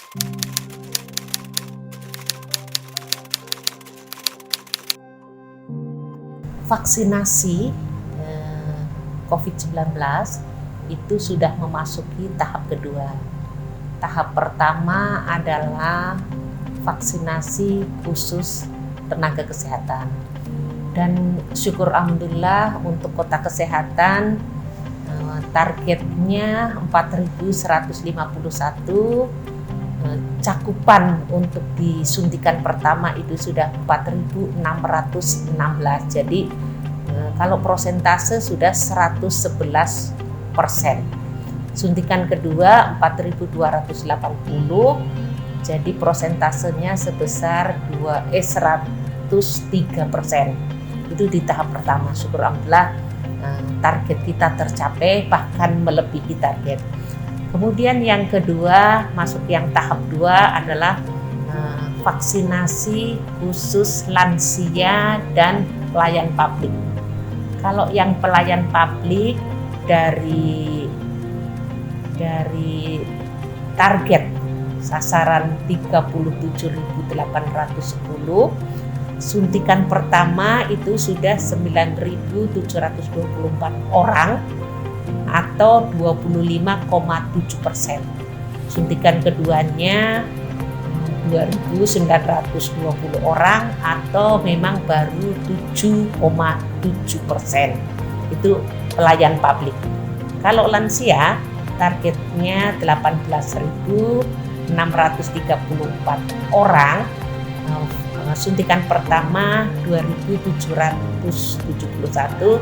Vaksinasi COVID-19 itu sudah memasuki tahap kedua. Tahap pertama adalah vaksinasi khusus tenaga kesehatan. Dan syukur alhamdulillah untuk kota kesehatan targetnya 4.151, cakupan untuk disuntikan pertama itu sudah 4.616. Jadi kalau persentase sudah 111%. Suntikan kedua 4.280, jadi persentasenya sebesar 103%. Itu di tahap pertama. Syukur alhamdulillah target kita tercapai, bahkan melebihi target. Kemudian yang kedua, masuk yang tahap 2 adalah vaksinasi khusus lansia dan pelayan publik. Kalau yang pelayan publik dari target sasaran 37.810, suntikan pertama itu sudah 9.724 orang atau 25,7%. Suntikan keduanya 2.920 orang atau memang baru 7,7%. Itu pelayan publik. Kalau lansia targetnya 18.634 orang, suntikan pertama 2.771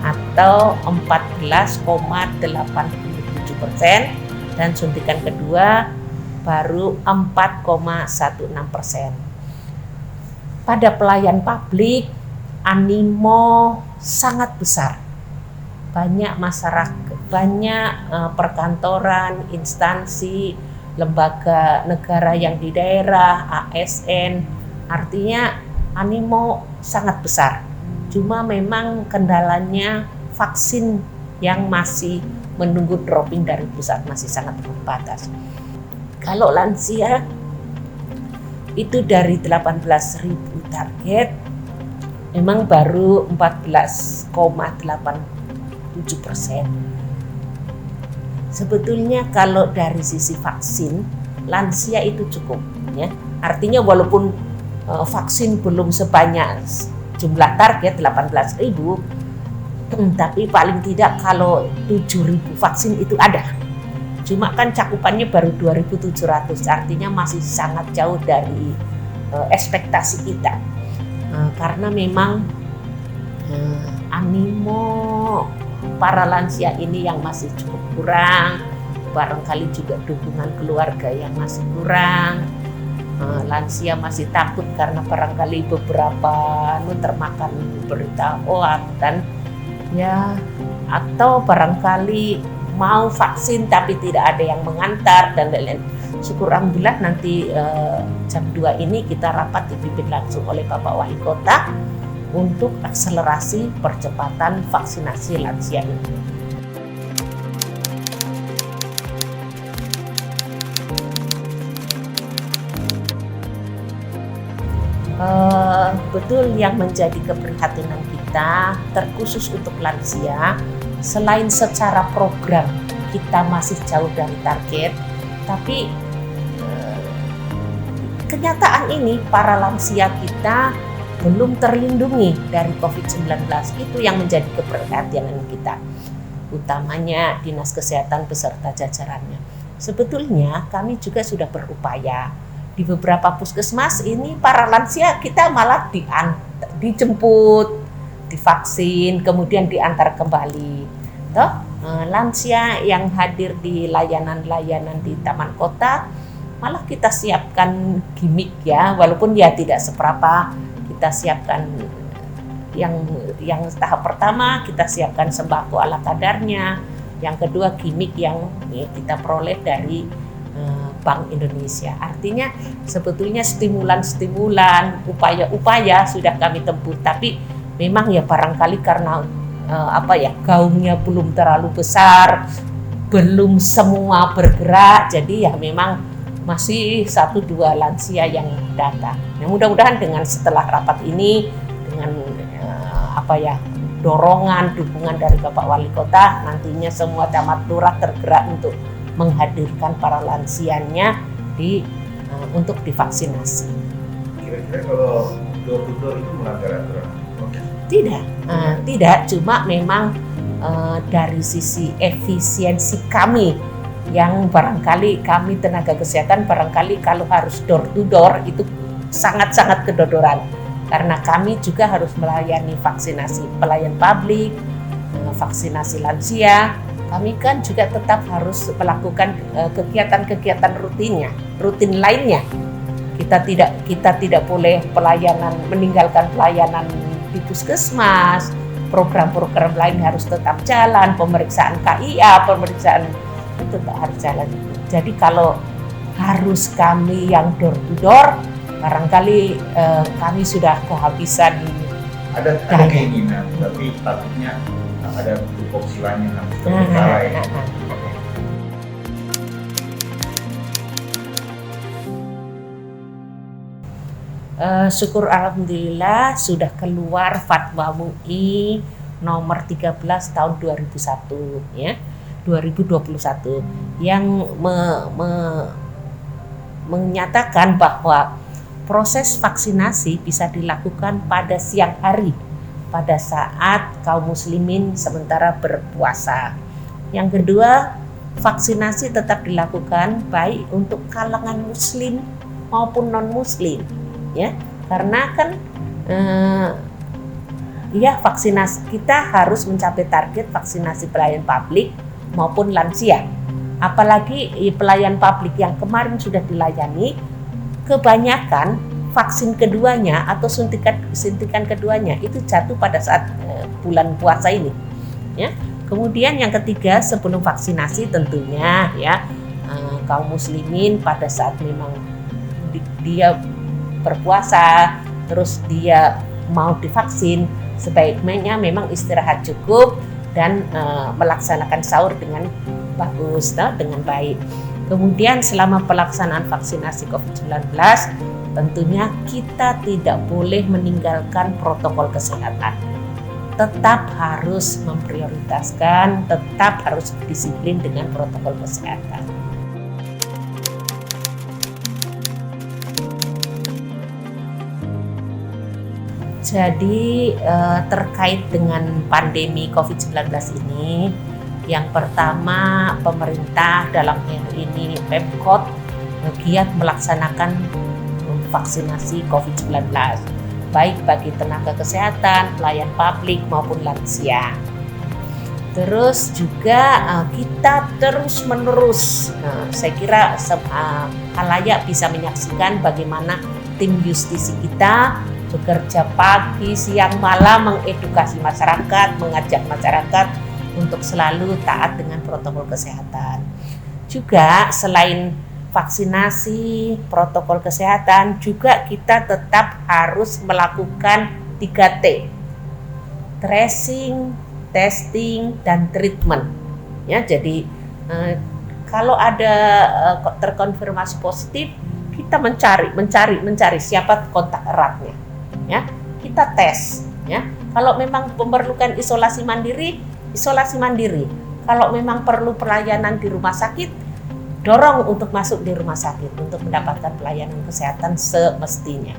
atau 14,87%, dan suntikan kedua baru 4,16%. Pada pelayan publik animo sangat besar. Banyak masyarakat, banyak perkantoran, instansi, lembaga negara yang di daerah, ASN, artinya animo sangat besar. Cuma memang kendalanya vaksin yang masih menunggu dropping dari pusat masih sangat terbatas. Kalau lansia itu dari 18.000 target memang baru 14,87%. Sebetulnya kalau dari sisi vaksin lansia itu cukup, ya. Artinya walaupun vaksin belum sebanyak jumlah target 18.000, tapi paling tidak kalau 7.000 vaksin itu ada. Cuma kan cakupannya baru 2.700, artinya masih sangat jauh dari ekspektasi kita. Karena memang animo para lansia ini yang masih cukup kurang, barangkali juga dukungan keluarga yang masih kurang. Lansia masih takut karena barangkali beberapa termakan berita hoax dan ya, atau barangkali mau vaksin tapi tidak ada yang mengantar dan lain-lain. Syukur alhamdulillah nanti jam 2 ini kita rapat dipimpin langsung oleh Bapak Wali Kota untuk akselerasi percepatan vaksinasi lansia ini. Betul, yang menjadi keprihatinan kita terkhusus untuk lansia, selain secara program kita masih jauh dari target, tapi kenyataan ini para lansia kita belum terlindungi dari COVID-19. Itu yang menjadi keprihatinan kita, utamanya Dinas Kesehatan beserta jajarannya. Sebetulnya kami juga sudah berupaya. Di beberapa puskesmas ini para lansia kita malah dijemput, divaksin, kemudian diantar kembali. Lansia yang hadir di layanan-layanan di taman kota malah kita siapkan gimmick, ya, walaupun ya tidak seberapa. Kita siapkan yang tahap pertama kita siapkan sembako ala kadarnya, yang kedua gimmick yang kita peroleh dari Bank Indonesia. Artinya sebetulnya stimulan-stimulan, upaya-upaya sudah kami tempuh, tapi memang ya barangkali karena gaungnya belum terlalu besar, belum semua bergerak, jadi ya memang masih 1-2 lansia yang datang. Nah, mudah-mudahan dengan setelah rapat ini dengan dorongan, dukungan dari Bapak Wali Kota, nantinya semua camat lurah tergerak untuk menghadirkan para lansianya untuk divaksinasi. Kira-kira kalau door to door itu melanggar aturan? Tidak, cuma memang dari sisi efisiensi kami yang barangkali kami tenaga kesehatan barangkali kalau harus door to door itu sangat-sangat kedodoran. Karena kami juga harus melayani vaksinasi pelayan publik, vaksinasi lansia. Kami kan juga tetap harus melakukan kegiatan-kegiatan rutin lainnya. Kita tidak boleh meninggalkan pelayanan di puskesmas. Program-program lain harus tetap jalan, pemeriksaan KIA, pemeriksaan itu tetap harus jalan. Jadi kalau harus kami yang door to door, barangkali kami sudah kehabisan. Ada keinginan, tapi takutnya ada tupoksi lain yang harus tercapai. Syukur alhamdulillah sudah keluar Fatwa MUI nomor 13 tahun 2001 ya, 2021 yang menyatakan bahwa proses vaksinasi bisa dilakukan pada siang hari pada saat kaum muslimin sementara berpuasa. Yang kedua, vaksinasi tetap dilakukan baik untuk kalangan muslim maupun non-muslim. Ya, karena kan vaksinasi kita harus mencapai target vaksinasi pelayan publik maupun lansia. Apalagi pelayan publik yang kemarin sudah dilayani, kebanyakan vaksin keduanya atau suntikan keduanya itu jatuh pada saat bulan puasa ini. Ya. Kemudian yang ketiga, sebelum vaksinasi tentunya ya kaum muslimin pada saat memang dia berpuasa, terus dia mau divaksin, sebaiknya memang istirahat cukup dan melaksanakan sahur dengan bagus, dengan baik. Kemudian selama pelaksanaan vaksinasi COVID-19, tentunya kita tidak boleh meninggalkan protokol kesehatan. Tetap harus memprioritaskan, tetap harus disiplin dengan protokol kesehatan. Jadi terkait dengan pandemi COVID-19 ini, yang pertama pemerintah dalam hal ini Pemkot giat melaksanakan vaksinasi COVID-19 baik bagi tenaga kesehatan, pelayan publik maupun lansia. Terus juga kita terus-menerus, saya kira khalayak bisa menyaksikan bagaimana tim justisi kita bekerja pagi, siang, malam mengedukasi masyarakat, mengajak masyarakat untuk selalu taat dengan protokol kesehatan. Juga selain vaksinasi, protokol kesehatan, juga kita tetap harus melakukan 3T. Tracing, testing, dan treatment. Ya, jadi kalau ada terkonfirmasi positif, kita mencari siapa kontak eratnya. Ya, kita tes. Ya, kalau memang memerlukan isolasi mandiri. Kalau memang perlu pelayanan di rumah sakit, dorong untuk masuk di rumah sakit untuk mendapatkan pelayanan kesehatan semestinya.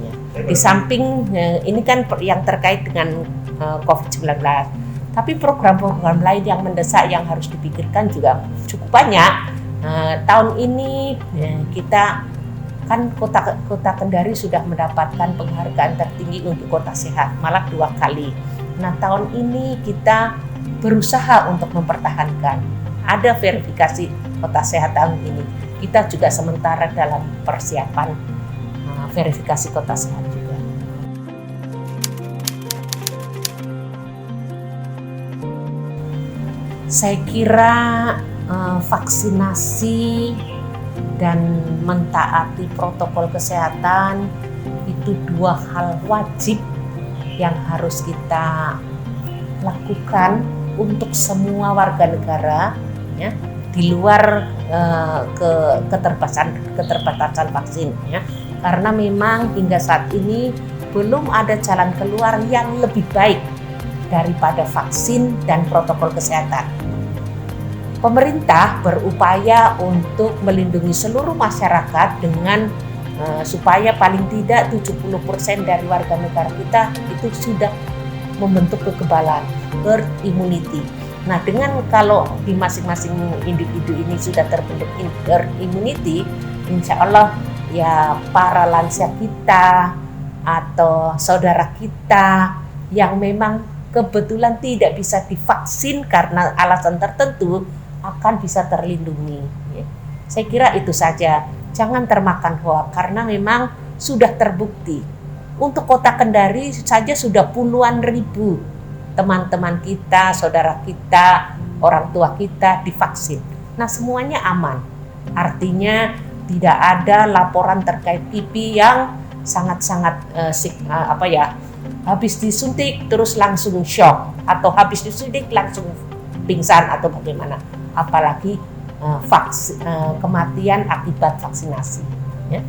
Ya. Di samping ini kan yang terkait dengan COVID-19, tapi program-program lain yang mendesak yang harus dipikirkan juga cukup banyak. Tahun ini kita kan kota Kendari sudah mendapatkan penghargaan tertinggi untuk kota sehat, malah 2 kali. Nah, tahun ini kita berusaha untuk mempertahankan. Ada verifikasi kota sehat tahun ini. Kita juga sementara dalam persiapan verifikasi kota sehat juga. Saya kira vaksinasi dan mentaati protokol kesehatan itu 2 hal wajib yang harus kita lakukan untuk semua warga negara ya, di luar keterbatasan vaksin ya. Karena memang hingga saat ini belum ada jalan keluar yang lebih baik daripada vaksin dan protokol kesehatan. Pemerintah berupaya untuk melindungi seluruh masyarakat dengan supaya paling tidak 70% dari warga negara kita itu sudah membentuk kekebalan, herd immunity. Nah, dengan kalau di masing-masing individu ini sudah terbentuk herd immunity, insya Allah ya para lansia kita atau saudara kita yang memang kebetulan tidak bisa divaksin karena alasan tertentu akan bisa terlindungi. Saya kira itu saja. Jangan termakan hoak karena memang sudah terbukti. Untuk Kota Kendari saja sudah puluhan ribu teman-teman kita, saudara kita, orang tua kita divaksin. Nah, semuanya aman. Artinya tidak ada laporan terkait kipi yang sangat-sangat habis disuntik terus langsung shock atau habis disuntik langsung pingsan atau bagaimana. Apalagi kematian akibat vaksinasi. Ya.